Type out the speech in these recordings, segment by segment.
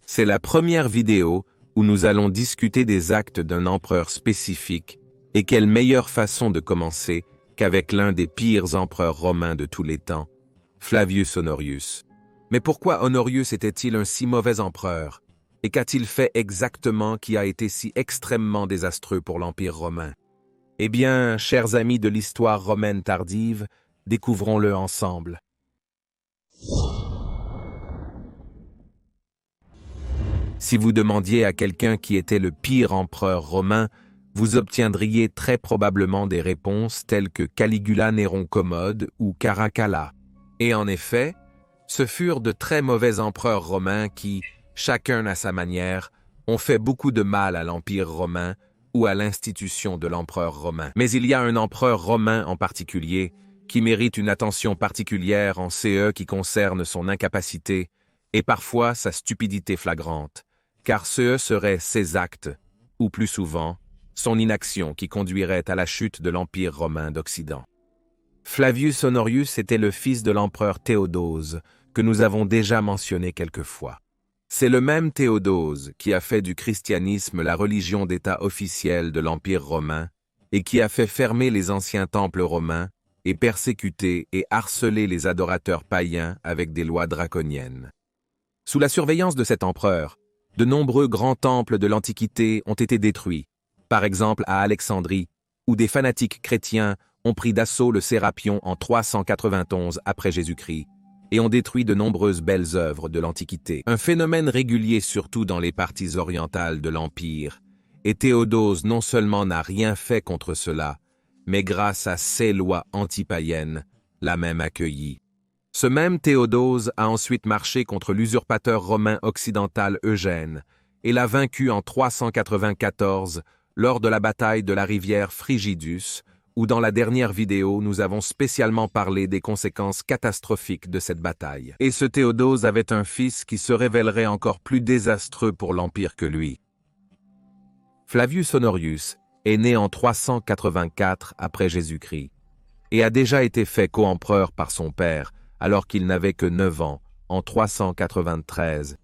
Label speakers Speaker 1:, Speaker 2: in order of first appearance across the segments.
Speaker 1: C'est la première vidéo où nous allons discuter des actes d'un empereur spécifique, et quelle meilleure façon de commencer qu'avec l'un des pires empereurs romains de tous les temps, Flavius Honorius. Mais pourquoi Honorius était-il un si mauvais empereur? Et qu'a-t-il fait exactement qui a été si extrêmement désastreux pour l'Empire romain? Eh bien, chers amis de l'histoire romaine tardive, découvrons-le ensemble. Si vous demandiez à quelqu'un qui était le pire empereur romain, vous obtiendriez très probablement des réponses telles que Caligula Néron Commode ou Caracalla. Et en effet, ce furent de très mauvais empereurs romains qui, chacun à sa manière, ont fait beaucoup de mal à l'Empire romain ou à l'institution de l'empereur romain. Mais il y a un empereur romain en particulier qui mérite une attention particulière en CE qui concerne son incapacité et parfois sa stupidité flagrante, car ce serait ses actes, ou plus souvent, son inaction qui conduirait à la chute de l'Empire romain d'Occident. Flavius Honorius était le fils de l'empereur Théodose, que nous avons déjà mentionné quelquefois. C'est le même Théodose qui a fait du christianisme la religion d'État officielle de l'Empire romain et qui a fait fermer les anciens temples romains et persécuter et harceler les adorateurs païens avec des lois draconiennes. Sous la surveillance de cet empereur, de nombreux grands temples de l'Antiquité ont été détruits, par exemple à Alexandrie, où des fanatiques chrétiens ont pris d'assaut le Sérapion en 391 après Jésus-Christ et ont détruit de nombreuses belles œuvres de l'Antiquité. Un phénomène régulier surtout dans les parties orientales de l'Empire, et Théodose non seulement n'a rien fait contre cela, mais grâce à ses lois antipaïennes, l'a même accueilli. Ce même Théodose a ensuite marché contre l'usurpateur romain occidental Eugène et l'a vaincu en 394 lors de la bataille de la rivière Frigidus, où dans la dernière vidéo nous avons spécialement parlé des conséquences catastrophiques de cette bataille. Et ce Théodose avait un fils qui se révélerait encore plus désastreux pour l'Empire que lui. Flavius Honorius est né en 384 après Jésus-Christ et a déjà été fait co-empereur par son père alors qu'il n'avait que 9 ans, en 393.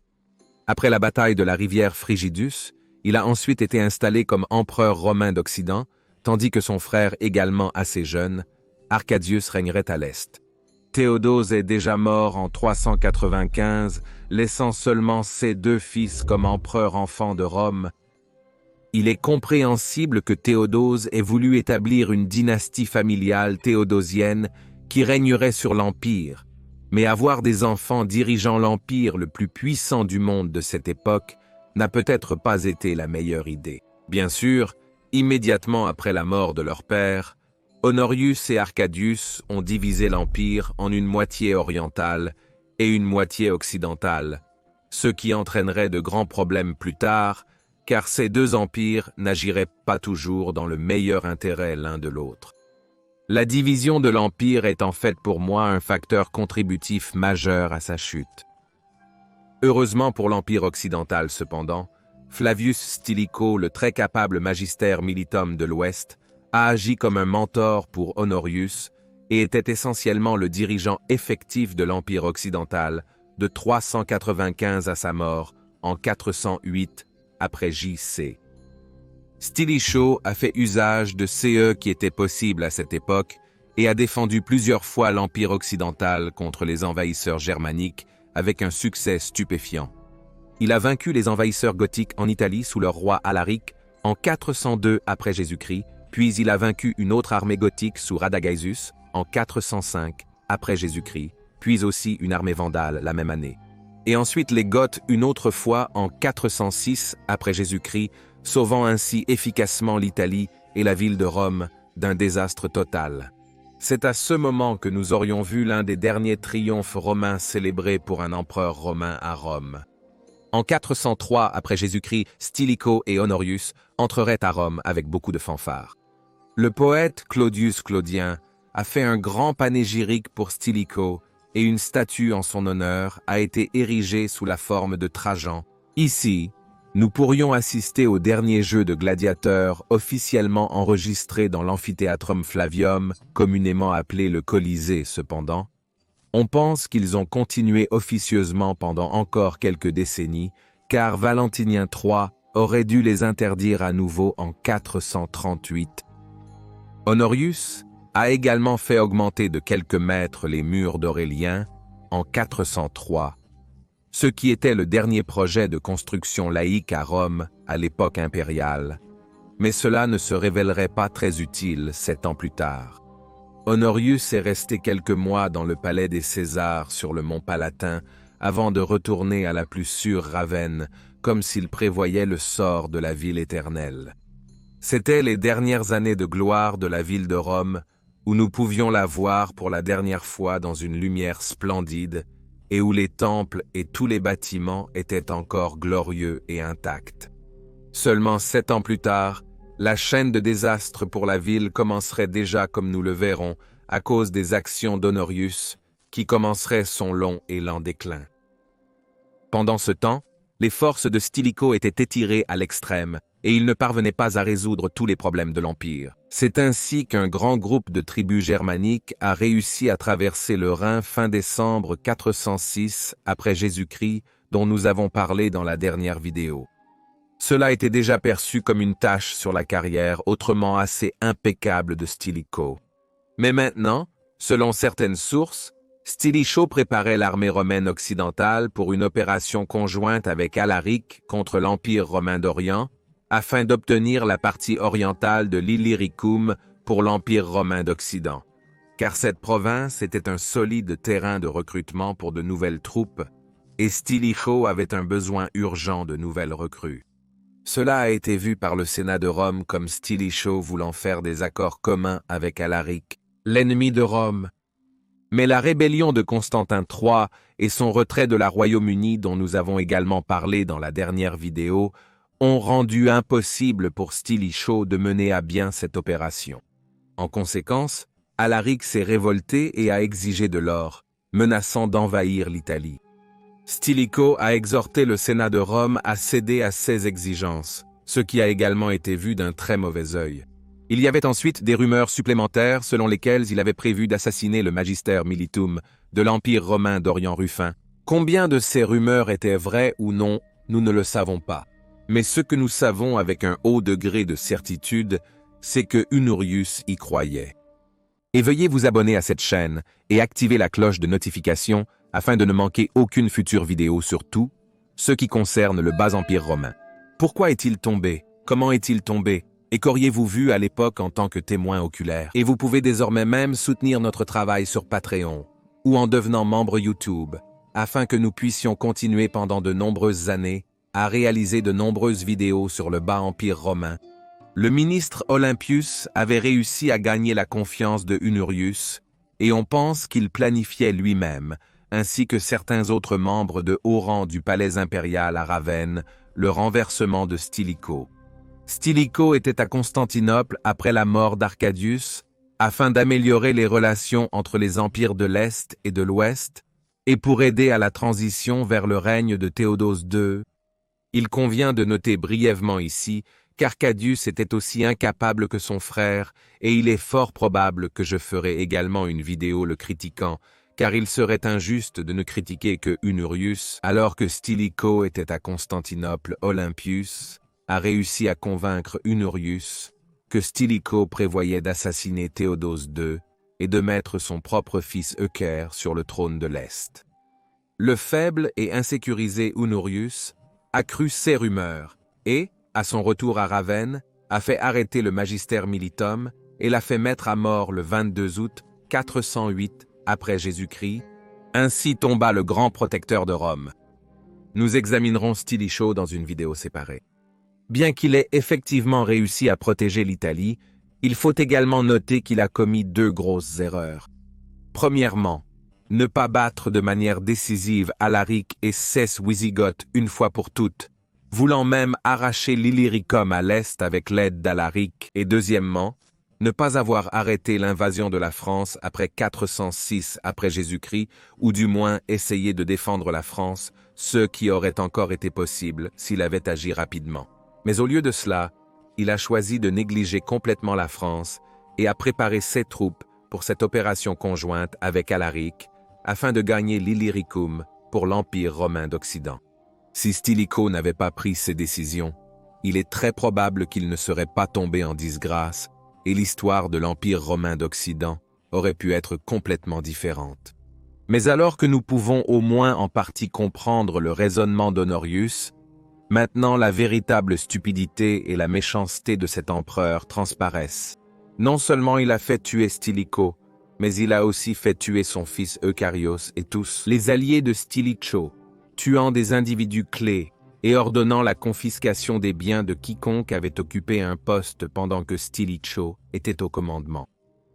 Speaker 1: Après la bataille de la rivière Frigidus, il a ensuite été installé comme empereur romain d'Occident, tandis que son frère, également assez jeune, Arcadius régnerait à l'est. Théodose est déjà mort en 395, laissant seulement ses 2 fils comme empereurs enfants de Rome. Il est compréhensible que Théodose ait voulu établir une dynastie familiale théodosienne qui régnerait sur l'Empire, mais avoir des enfants dirigeant l'Empire le plus puissant du monde de cette époque n'a peut-être pas été la meilleure idée. Bien sûr, immédiatement après la mort de leur père, Honorius et Arcadius ont divisé l'Empire en une moitié orientale et une moitié occidentale, ce qui entraînerait de grands problèmes plus tard, car ces 2 empires n'agiraient pas toujours dans le meilleur intérêt l'un de l'autre. La division de l'Empire est en fait pour moi un facteur contributif majeur à sa chute. Heureusement pour l'Empire occidental cependant, Flavius Stilicho, le très capable magister militum de l'Ouest, a agi comme un mentor pour Honorius et était essentiellement le dirigeant effectif de l'Empire occidental de 395 à sa mort en 408 après J.C. Stilicho a fait usage de CE qui était possible à cette époque et a défendu plusieurs fois l'Empire occidental contre les envahisseurs germaniques avec un succès stupéfiant. Il a vaincu les envahisseurs gothiques en Italie sous leur roi Alaric en 402 après Jésus-Christ, puis il a vaincu une autre armée gothique sous Radagaisus en 405 après Jésus-Christ, puis aussi une armée vandale la même année. Et ensuite les Goths une autre fois en 406 après Jésus-Christ, sauvant ainsi efficacement l'Italie et la ville de Rome d'un désastre total. C'est à ce moment que nous aurions vu l'un des derniers triomphes romains célébrés pour un empereur romain à Rome. En 403 après Jésus-Christ, Stilicho et Honorius entreraient à Rome avec beaucoup de fanfares. Le poète Claudius Claudien a fait un grand panégyrique pour Stilicho et une statue en son honneur a été érigée sous la forme de Trajan. Ici, nous pourrions assister au dernier jeu de gladiateurs officiellement enregistré dans l'Amphithéatrum Flavium, communément appelé le Colisée cependant. On pense qu'ils ont continué officieusement pendant encore quelques décennies, car Valentinien III aurait dû les interdire à nouveau en 438. Honorius a également fait augmenter de quelques mètres les murs d'Aurélien en 403, ce qui était le dernier projet de construction laïque à Rome à l'époque impériale. Mais cela ne se révélerait pas très utile 7 ans plus tard. Honorius est resté quelques mois dans le palais des Césars sur le mont Palatin avant de retourner à la plus sûre Ravenne, comme s'il prévoyait le sort de la ville éternelle. C'étaient les dernières années de gloire de la ville de Rome, où nous pouvions la voir pour la dernière fois dans une lumière splendide, et où les temples et tous les bâtiments étaient encore glorieux et intacts. Seulement 7 ans plus tard, la chaîne de désastres pour la ville commencerait déjà, comme nous le verrons, à cause des actions d'Honorius, qui commencerait son long et lent déclin. Pendant ce temps, les forces de Stilicho étaient étirées à l'extrême, et il ne parvenait pas à résoudre tous les problèmes de l'Empire. C'est ainsi qu'un grand groupe de tribus germaniques a réussi à traverser le Rhin fin décembre 406 après Jésus-Christ, dont nous avons parlé dans la dernière vidéo. Cela était déjà perçu comme une tache sur la carrière autrement assez impeccable de Stilicho. Mais maintenant, selon certaines sources, Stilicho préparait l'armée romaine occidentale pour une opération conjointe avec Alaric contre l'Empire romain d'Orient, afin d'obtenir la partie orientale de l'Illyricum pour l'Empire romain d'Occident. Car cette province était un solide terrain de recrutement pour de nouvelles troupes, et Stilicho avait un besoin urgent de nouvelles recrues. Cela a été vu par le Sénat de Rome comme Stilicho voulant faire des accords communs avec Alaric, l'ennemi de Rome. Mais la rébellion de Constantin III et son retrait de la Royaume-Uni, dont nous avons également parlé dans la dernière vidéo, ont rendu impossible pour Stilicho de mener à bien cette opération. En conséquence, Alaric s'est révolté et a exigé de l'or, menaçant d'envahir l'Italie. Stilicho a exhorté le Sénat de Rome à céder à ses exigences, ce qui a également été vu d'un très mauvais œil. Il y avait ensuite des rumeurs supplémentaires selon lesquelles il avait prévu d'assassiner le Magister Militum de l'Empire romain d'Orient Ruffin. Combien de ces rumeurs étaient vraies ou non, nous ne le savons pas. Mais ce que nous savons avec un haut degré de certitude, c'est que Honorius y croyait. Et veuillez vous abonner à cette chaîne et activer la cloche de notification afin de ne manquer aucune future vidéo sur tout ce qui concerne le bas empire romain. Pourquoi est-il tombé? Comment est-il tombé? Et qu'auriez-vous vu à l'époque en tant que témoin oculaire? Et vous pouvez désormais même soutenir notre travail sur Patreon ou en devenant membre YouTube, afin que nous puissions continuer pendant de nombreuses années à réaliser de nombreuses vidéos sur le bas empire romain. Le ministre Olympius avait réussi à gagner la confiance de Honorius, et on pense qu'il planifiait lui-même, ainsi que certains autres membres de haut rang du palais impérial à Ravenne, le renversement de Stilicho. Stilicho était à Constantinople après la mort d'Arcadius, afin d'améliorer les relations entre les empires de l'Est et de l'Ouest, et pour aider à la transition vers le règne de Théodose II. Il convient de noter brièvement ici qu'Arcadius était aussi incapable que son frère, et il est fort probable que je ferai également une vidéo le critiquant, car il serait injuste de ne critiquer que Honorius, alors que Stilicho était à Constantinople. Olympius a réussi à convaincre Honorius que Stilicho prévoyait d'assassiner Théodose II et de mettre son propre fils Eucher sur le trône de l'Est. Le faible et insécurisé Honorius a cru ces rumeurs et, à son retour à Ravenne, a fait arrêter le Magister Militum et l'a fait mettre à mort le 22 août 408 après Jésus-Christ. Ainsi tomba le grand protecteur de Rome. Nous examinerons Stilicho dans une vidéo séparée. Bien qu'il ait effectivement réussi à protéger l'Italie, il faut également noter qu'il a commis 2 grosses erreurs. Premièrement, ne pas battre de manière décisive Alaric et Cès Wisigoth une fois pour toutes, voulant même arracher l'Illyricum à l'Est avec l'aide d'Alaric. Et deuxièmement, ne pas avoir arrêté l'invasion de la France après 406 après Jésus-Christ, ou du moins essayer de défendre la France, ce qui aurait encore été possible s'il avait agi rapidement. Mais au lieu de cela, il a choisi de négliger complètement la France et a préparé ses troupes pour cette opération conjointe avec Alaric, afin de gagner l'Illyricum pour l'Empire romain d'Occident. Si Stilicho n'avait pas pris ces décisions, il est très probable qu'il ne serait pas tombé en disgrâce et l'histoire de l'Empire romain d'Occident aurait pu être complètement différente. Mais alors que nous pouvons au moins en partie comprendre le raisonnement d'Honorius, maintenant la véritable stupidité et la méchanceté de cet empereur transparaissent. Non seulement il a fait tuer Stilicho, mais il a aussi fait tuer son fils Eucharios et tous les alliés de Stilicho, tuant des individus clés et ordonnant la confiscation des biens de quiconque avait occupé un poste pendant que Stilicho était au commandement.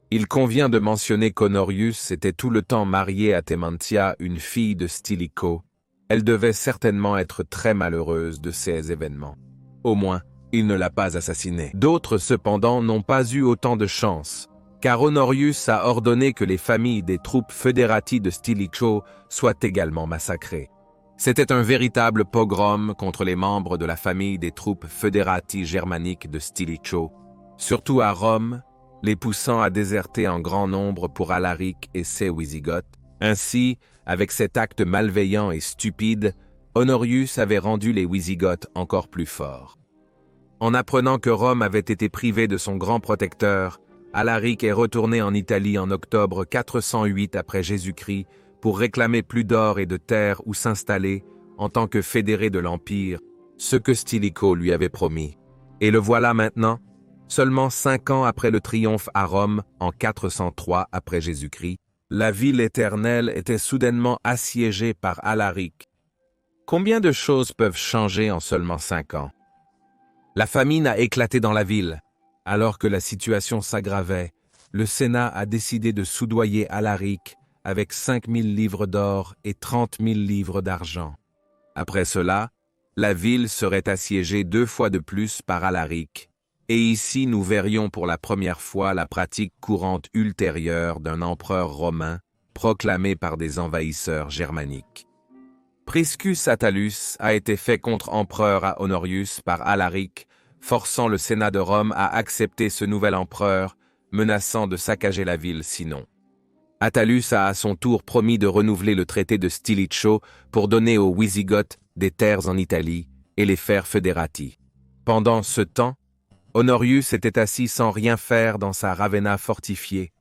Speaker 1: Il convient de mentionner qu'Honorius était tout le temps marié à Tementia, une fille de Stilicho. Elle devait certainement être très malheureuse de ces événements. Au moins, il ne l'a pas assassinée. D'autres, cependant, n'ont pas eu autant de chance, car Honorius a ordonné que les familles des troupes fédérati de Stilicho soient également massacrées. C'était un véritable pogrom contre les membres de la famille des troupes fédérati germaniques de Stilicho, surtout à Rome, les poussant à déserter en grand nombre pour Alaric et ses Wisigoths. Ainsi, avec cet acte malveillant et stupide, Honorius avait rendu les Wisigoths encore plus forts. En apprenant que Rome avait été privée de son grand protecteur, Alaric est retourné en Italie en octobre 408 après Jésus-Christ pour réclamer plus d'or et de terre où s'installer en tant que fédéré de l'Empire, ce que Stilicho lui avait promis. Et le voilà maintenant, seulement 5 ans après le triomphe à Rome en 403 après Jésus-Christ, la ville éternelle était soudainement assiégée par Alaric. Combien de choses peuvent changer en seulement 5 ans? La famine a éclaté dans la ville. Alors que la situation s'aggravait, le Sénat a décidé de soudoyer Alaric avec 5000 livres d'or et 30 000 livres d'argent. Après cela, la ville serait assiégée 2 fois de plus par Alaric, et ici nous verrions pour la première fois la pratique courante ultérieure d'un empereur romain proclamé par des envahisseurs germaniques. Priscus Attalus a été fait contre-empereur à Honorius par Alaric, forçant le Sénat de Rome à accepter ce nouvel empereur, menaçant de saccager la ville sinon. Attalus a à son tour promis de renouveler le traité de Stilicho pour donner aux Wisigoths des terres en Italie et les faire fédérati. Pendant ce temps, Honorius était assis sans rien faire dans sa Ravenna fortifiée,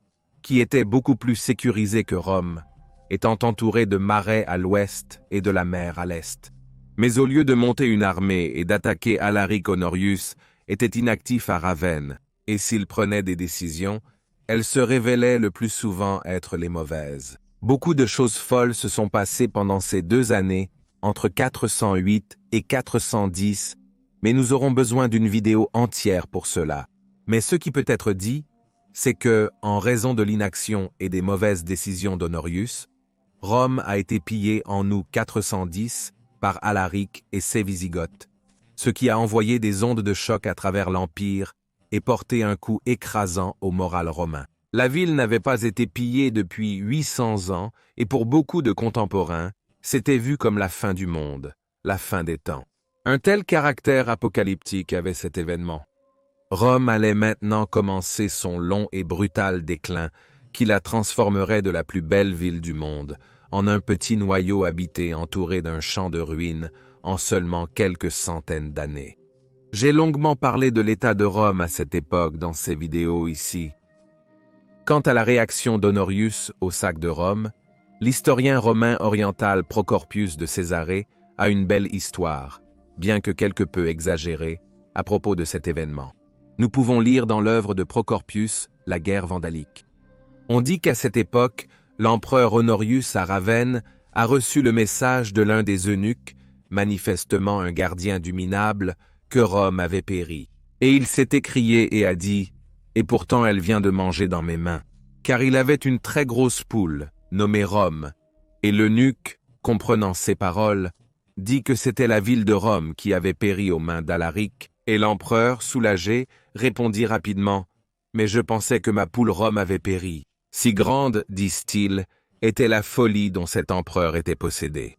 Speaker 1: qui était beaucoup plus sécurisée que Rome, étant entourée de marais à l'ouest et de la mer à l'est. Mais au lieu de monter une armée et d'attaquer Alaric, Honorius était inactif à Ravenne, et s'il prenait des décisions, elles se révélaient le plus souvent être les mauvaises. Beaucoup de choses folles se sont passées pendant ces 2 années, entre 408 et 410, mais nous aurons besoin d'une vidéo entière pour cela. Mais ce qui peut être dit, c'est que, en raison de l'inaction et des mauvaises décisions d'Honorius, Rome a été pillée en août 410 par Alaric et ses Wisigoths, ce qui a envoyé des ondes de choc à travers l'Empire et porté un coup écrasant au moral romain. La ville n'avait pas été pillée depuis 800 ans et pour beaucoup de contemporains, c'était vu comme la fin du monde, la fin des temps. Un tel caractère apocalyptique avait cet événement. Rome allait maintenant commencer son long et brutal déclin qui la transformerait de la plus belle ville du monde en un petit noyau habité entouré d'un champ de ruines en seulement quelques centaines d'années. J'ai longuement parlé de l'état de Rome à cette époque dans ces vidéos ici. Quant à la réaction d'Honorius au sac de Rome, l'historien romain oriental Procorpius de Césarée a une belle histoire, bien que quelque peu exagérée, à propos de cet événement. Nous pouvons lire dans l'œuvre de Procorpius la guerre vandalique. On dit qu'à cette époque, l'empereur Honorius à Ravenne a reçu le message de l'un des eunuques, manifestement un gardien du minable, que Rome avait péri. Et il s'est écrié et a dit « Et pourtant elle vient de manger dans mes mains », car il avait une très grosse poule, nommée Rome, et l'eunuque, comprenant ces paroles, dit que c'était la ville de Rome qui avait péri aux mains d'Alaric, et l'empereur, soulagé, répondit rapidement « Mais je pensais que ma poule Rome avait péri. » Si grande, disent-ils, était la folie dont cet empereur était possédé.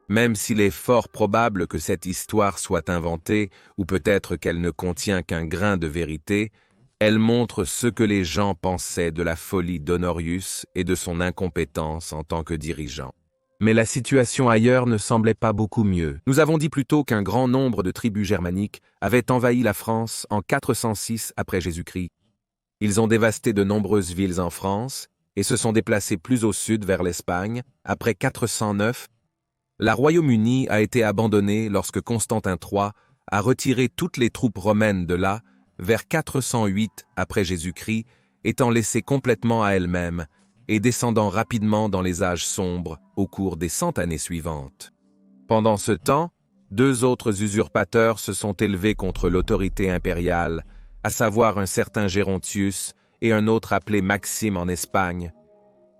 Speaker 1: Même s'il est fort probable que cette histoire soit inventée, ou peut-être qu'elle ne contient qu'un grain de vérité, elle montre ce que les gens pensaient de la folie d'Honorius et de son incompétence en tant que dirigeant. Mais la situation ailleurs ne semblait pas beaucoup mieux. Nous avons dit plus tôt qu'un grand nombre de tribus germaniques avaient envahi la France en 406 après Jésus-Christ. Ils ont dévasté de nombreuses villes en France et se sont déplacés plus au sud vers l'Espagne après 409. La Royaume-Uni a été abandonné lorsque Constantin III a retiré toutes les troupes romaines de là vers 408 après Jésus-Christ, étant laissée complètement à elle-même et descendant rapidement dans les âges sombres au cours des 100 années suivantes. Pendant ce temps, deux autres usurpateurs se sont élevés contre l'autorité impériale, à savoir un certain Gérontius et un autre appelé Maxime en Espagne,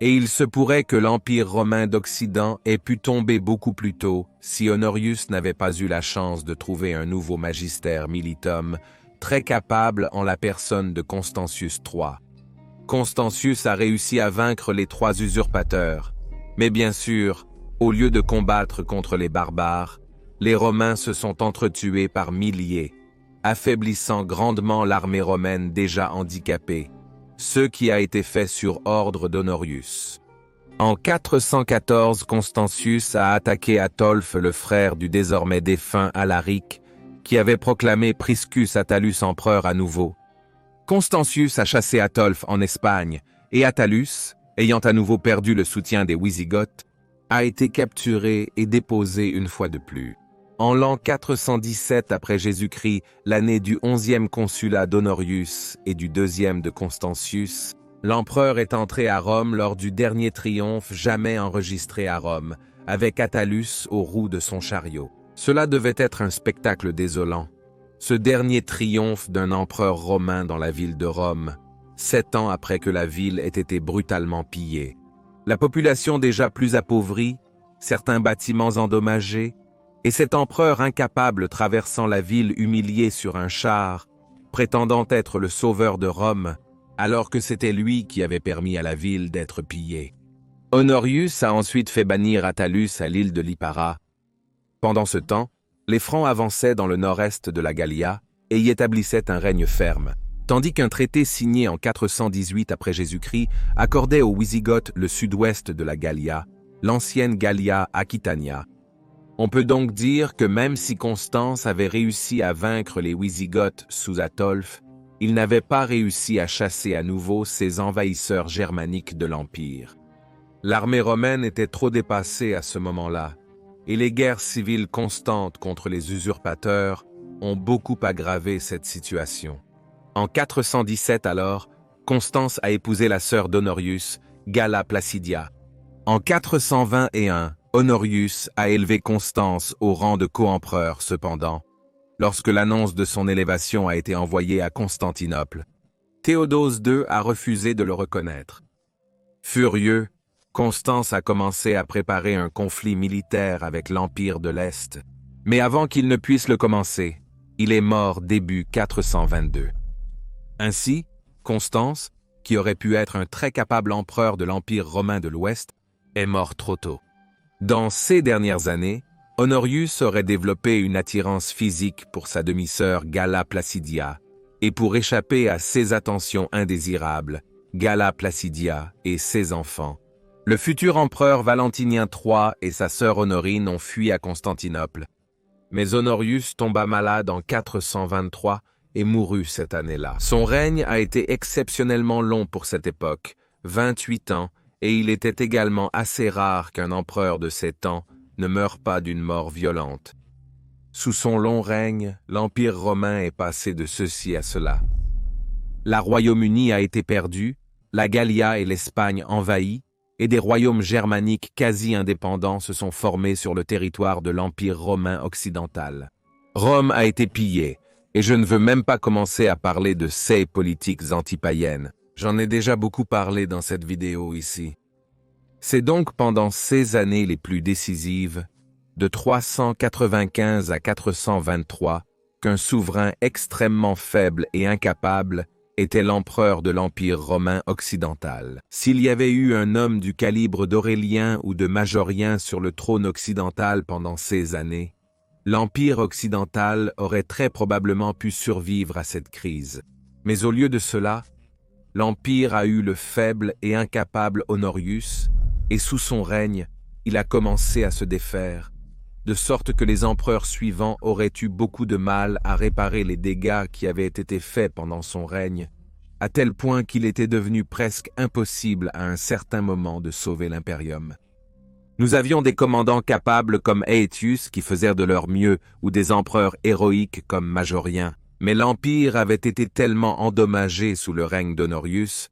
Speaker 1: et il se pourrait que l'Empire romain d'Occident ait pu tomber beaucoup plus tôt si Honorius n'avait pas eu la chance de trouver un nouveau magister militum très capable en la personne de Constantius III. Constantius a réussi à vaincre les trois usurpateurs, mais bien sûr, au lieu de combattre contre les barbares, les Romains se sont entretués par milliers, affaiblissant grandement l'armée romaine déjà handicapée, ce qui a été fait sur ordre d'Honorius. En 414, Constantius a attaqué Atolphe, le frère du désormais défunt Alaric, qui avait proclamé Priscus Attalus empereur à nouveau. Constantius a chassé Atolphe en Espagne, et Attalus, ayant à nouveau perdu le soutien des Wisigoths, a été capturé et déposé une fois de plus. En l'an 417 après Jésus-Christ, l'année du 11e consulat d'Honorius et du 2e de Constantius, l'empereur est entré à Rome lors du dernier triomphe jamais enregistré à Rome, avec Attalus aux roues de son chariot. Cela devait être un spectacle désolant. Ce dernier triomphe d'un empereur romain dans la ville de Rome, 7 ans après que la ville ait été brutalement pillée. La population déjà plus appauvrie, certains bâtiments endommagés, et cet empereur incapable traversant la ville humilié sur un char, prétendant être le sauveur de Rome, alors que c'était lui qui avait permis à la ville d'être pillée. Honorius a ensuite fait bannir Attalus à l'île de Lipara. Pendant ce temps, les Francs avançaient dans le nord-est de la Gallia et y établissaient un règne ferme, tandis qu'un traité signé en 418 après Jésus-Christ accordait aux Wisigoths le sud-ouest de la Gallia, l'ancienne Gallia Aquitania. On peut donc dire que même si Constance avait réussi à vaincre les Wisigoths sous Atolphe, il n'avait pas réussi à chasser à nouveau ces envahisseurs germaniques de l'Empire. L'armée romaine était trop dépassée à ce moment-là, et les guerres civiles constantes contre les usurpateurs ont beaucoup aggravé cette situation. En 417 alors, Constance a épousé la sœur d'Honorius, Galla Placidia. En 421, Honorius a élevé Constance au rang de co-empereur cependant, lorsque l'annonce de son élévation a été envoyée à Constantinople. Théodose II a refusé de le reconnaître. Furieux, Constance a commencé à préparer un conflit militaire avec l'Empire de l'Est. Mais avant qu'il ne puisse le commencer, il est mort début 422. Ainsi, Constance, qui aurait pu être un très capable empereur de l'Empire romain de l'Ouest, est mort trop tôt. Dans ces dernières années, Honorius aurait développé une attirance physique pour sa demi-sœur Galla Placidia, et pour échapper à ses attentions indésirables, Galla Placidia et ses enfants, le futur empereur Valentinien III et sa sœur Honorine ont fui à Constantinople. Mais Honorius tomba malade en 423 et mourut cette année-là. Son règne a été exceptionnellement long pour cette époque, 28 ans, et il était également assez rare qu'un empereur de ces temps ne meure pas d'une mort violente. Sous son long règne, l'Empire romain est passé de ceci à cela. La Royaume-Uni a été perdue, la Gallia et l'Espagne envahies, et des royaumes germaniques quasi indépendants se sont formés sur le territoire de l'Empire romain occidental. Rome a été pillée, et je ne veux même pas commencer à parler de ces politiques antipaïennes. J'en ai déjà beaucoup parlé dans cette vidéo ici. C'est donc pendant ces années les plus décisives, de 395 à 423, qu'un souverain extrêmement faible et incapable était l'empereur de l'Empire romain occidental. S'il y avait eu un homme du calibre d'Aurélien ou de Majorien sur le trône occidental pendant ces années, l'Empire occidental aurait très probablement pu survivre à cette crise. Mais au lieu de cela, l'Empire a eu le faible et incapable Honorius, et sous son règne, il a commencé à se défaire, de sorte que les empereurs suivants auraient eu beaucoup de mal à réparer les dégâts qui avaient été faits pendant son règne, à tel point qu'il était devenu presque impossible à un certain moment de sauver l'impérium. Nous avions des commandants capables comme Aetius qui faisaient de leur mieux, ou des empereurs héroïques comme Majorien, mais l'Empire avait été tellement endommagé sous le règne d'Honorius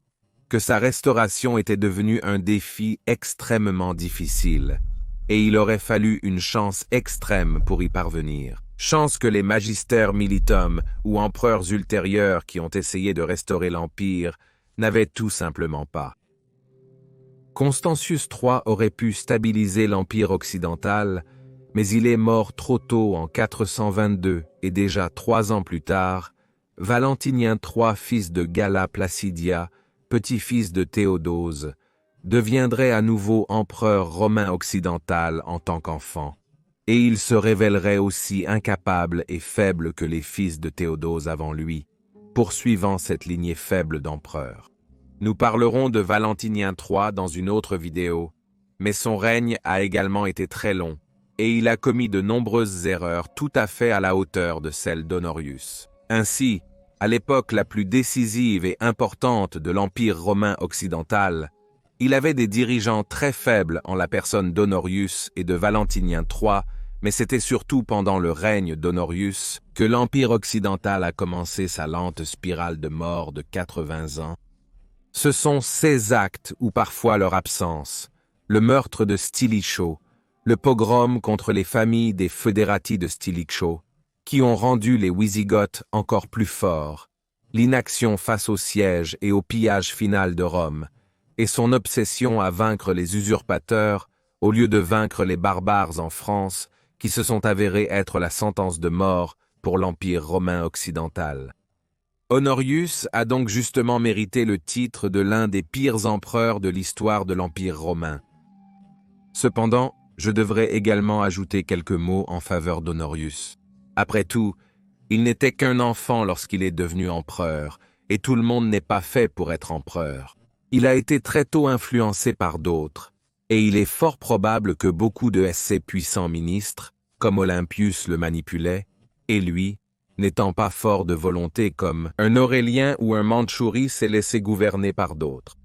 Speaker 1: que sa restauration était devenue un défi extrêmement difficile, et il aurait fallu une chance extrême pour y parvenir. Chance que les magistères militum ou empereurs ultérieurs qui ont essayé de restaurer l'Empire n'avaient tout simplement pas. Constantius III aurait pu stabiliser l'Empire occidental, mais il est mort trop tôt en 422 et déjà 3 ans plus tard, Valentinien III, fils de Galla Placidia, petit-fils de Théodose, deviendrait à nouveau empereur romain occidental en tant qu'enfant, et il se révélerait aussi incapable et faible que les fils de Théodose avant lui, poursuivant cette lignée faible d'empereurs. Nous parlerons de Valentinien III dans une autre vidéo, mais son règne a également été très long, et il a commis de nombreuses erreurs tout à fait à la hauteur de celles d'Honorius. Ainsi, à l'époque la plus décisive et importante de l'Empire romain occidental, il avait des dirigeants très faibles en la personne d'Honorius et de Valentinien III, mais c'était surtout pendant le règne d'Honorius que l'Empire occidental a commencé sa lente spirale de mort de 80 ans. Ce sont ces actes, ou parfois leur absence, le meurtre de Stilicho, le pogrom contre les familles des Foederati de Stilicho, qui ont rendu les Wisigoths encore plus forts, l'inaction face au siège et au pillage final de Rome, et son obsession à vaincre les usurpateurs au lieu de vaincre les barbares en France, qui se sont avérés être la sentence de mort pour l'Empire romain occidental. Honorius a donc justement mérité le titre de l'un des pires empereurs de l'histoire de l'Empire romain. Cependant, je devrais également ajouter quelques mots en faveur d'Honorius. Après tout, il n'était qu'un enfant lorsqu'il est devenu empereur, et tout le monde n'est pas fait pour être empereur. Il a été très tôt influencé par d'autres, et il est fort probable que beaucoup de ses puissants ministres, comme Olympius le manipulait, et lui, n'étant pas fort de volonté comme un Aurélien ou un Mandchourie s'est laissé gouverner par d'autres.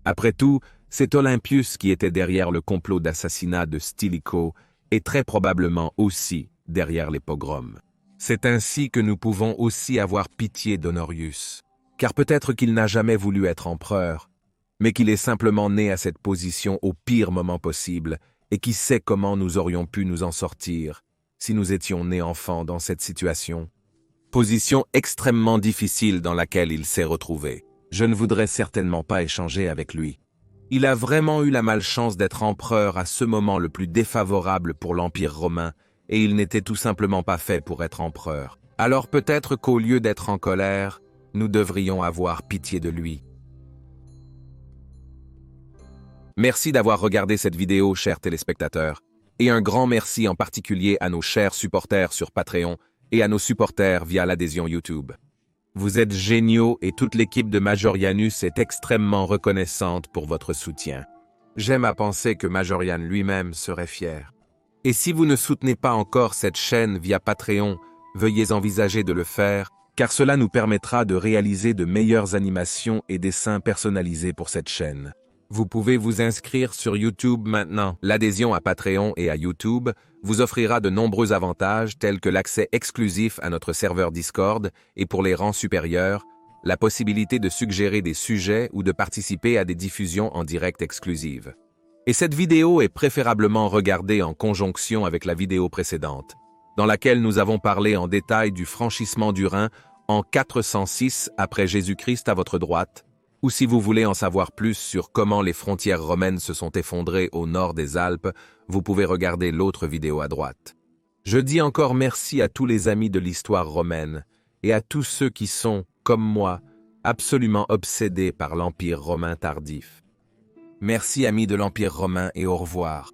Speaker 1: Après tout, c'est Olympius qui était derrière le complot d'assassinat de Stilicho et très probablement aussi derrière les pogroms. C'est ainsi que nous pouvons aussi avoir pitié d'Honorius, car peut-être qu'il n'a jamais voulu être empereur, mais qu'il est simplement né à cette position au pire moment possible et qui sait comment nous aurions pu nous en sortir si nous étions nés enfants dans cette situation. Position extrêmement difficile dans laquelle il s'est retrouvé. Je ne voudrais certainement pas échanger avec lui. Il a vraiment eu la malchance d'être empereur à ce moment le plus défavorable pour l'Empire romain, et il n'était tout simplement pas fait pour être empereur. Alors peut-être qu'au lieu d'être en colère, nous devrions avoir pitié de lui. Merci d'avoir regardé cette vidéo, chers téléspectateurs. Et un grand merci en particulier à nos chers supporters sur Patreon et à nos supporters via l'adhésion YouTube. Vous êtes géniaux et toute l'équipe de Majorianus est extrêmement reconnaissante pour votre soutien. J'aime à penser que Majorian lui-même serait fier. Et si vous ne soutenez pas encore cette chaîne via Patreon, veuillez envisager de le faire, car cela nous permettra de réaliser de meilleures animations et dessins personnalisés pour cette chaîne. Vous pouvez vous inscrire sur YouTube maintenant. L'adhésion à Patreon et à YouTube vous offrira de nombreux avantages tels que l'accès exclusif à notre serveur Discord et pour les rangs supérieurs, la possibilité de suggérer des sujets ou de participer à des diffusions en direct exclusives. Et cette vidéo est préférablement regardée en conjonction avec la vidéo précédente, dans laquelle nous avons parlé en détail du franchissement du Rhin en 406 après Jésus-Christ à votre droite, ou si vous voulez en savoir plus sur comment les frontières romaines se sont effondrées au nord des Alpes, vous pouvez regarder l'autre vidéo à droite. Je dis encore merci à tous les amis de l'histoire romaine et à tous ceux qui sont, comme moi, absolument obsédés par l'Empire romain tardif. Merci amis de l'Empire romain et au revoir.